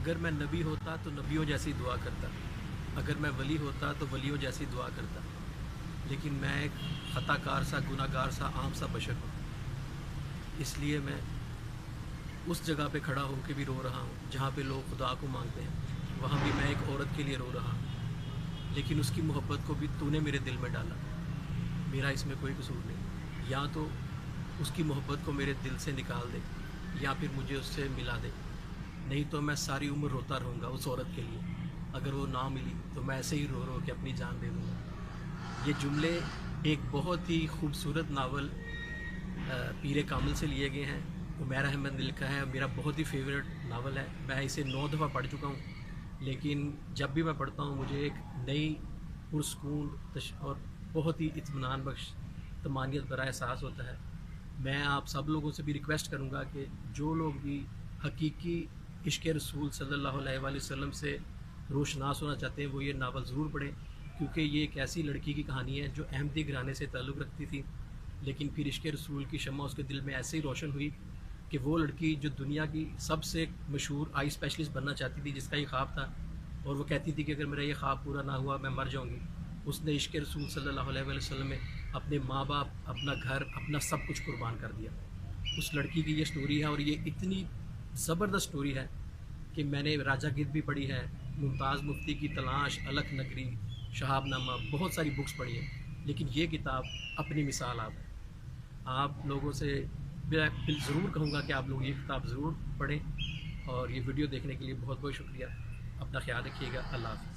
اگر میں نبی ہوتا تو نبیوں جیسی دعا کرتا، اگر میں ولی ہوتا تو ولیوں جیسی دعا کرتا، لیکن میں ایک خطا کار سا، گناہ گار سا، عام سا بشر ہوں۔ اس لیے میں اس جگہ پہ کھڑا ہو کے بھی رو رہا ہوں جہاں پہ لوگ خدا کو مانگتے ہیں، وہاں بھی میں ایک عورت کے لیے رو رہا ہوں، لیکن اس کی محبت کو بھی تو نے میرے دل میں ڈالا، میرا اس میں کوئی قصور نہیں۔ یا تو اس کی محبت کو میرے دل سے نکال دے یا پھر مجھے اس سے ملا دے، نہیں تو میں ساری عمر روتا رہوں گا اس عورت کے لیے۔ اگر وہ نہ ملی تو میں ایسے ہی رو رو کے اپنی جان دے دوں گا۔ یہ جملے ایک بہت ہی خوبصورت ناول پیر کامل سے لیے گئے ہیں، عمیر احمد نے لکھا ہے، میرا بہت ہی فیوریٹ ناول ہے، میں اسے 9 دفعہ پڑھ چکا ہوں، لیکن جب بھی میں پڑھتا ہوں مجھے ایک نئی پرسکون اور بہت ہی اطمینان بخش طمانینت بھرا احساس ہوتا ہے۔ میں آپ سب لوگوں سے بھی ریکویسٹ کروں گا کہ جو لوگ بھی حقیقی عشق رسول صلی اللہ علیہ وآلہ وسلم سے روشناس ہونا چاہتے ہیں وہ یہ ناول ضرور پڑھیں، کیونکہ یہ ایک ایسی لڑکی کی کہانی ہے جو احمدی گھرانے سے تعلق رکھتی تھی، لیکن پھر عشق رسول کی شمع اس کے دل میں ایسے ہی روشن ہوئی کہ وہ لڑکی جو دنیا کی سب سے مشہور آئی اسپیشلسٹ بننا چاہتی تھی، جس کا یہ خواب تھا، اور وہ کہتی تھی کہ اگر میرا یہ خواب پورا نہ ہوا میں مر جاؤں گی، اس نے عشق رسول صلی اللہ علیہ وآلہ وسلم میں اپنے ماں باپ، اپنا گھر، اپنا سب کچھ قربان کر دیا۔ اس لڑکی کی یہ سٹوری ہے، اور یہ اتنی زبردست سٹوری ہے کہ میں نے راجہ گدھ بھی پڑھی ہے، ممتاز مفتی کی تلاش، الکھ نگری، شہاب نامہ، بہت ساری بکس پڑھی ہیں، لیکن یہ کتاب اپنی مثال آپ ہے۔ آپ لوگوں سے ضرور کہوں گا کہ آپ لوگ یہ کتاب ضرور پڑھیں، اور یہ ویڈیو دیکھنے کے لیے بہت بہت شکریہ۔ اپنا خیال رکھیے گا، اللہ حافظ۔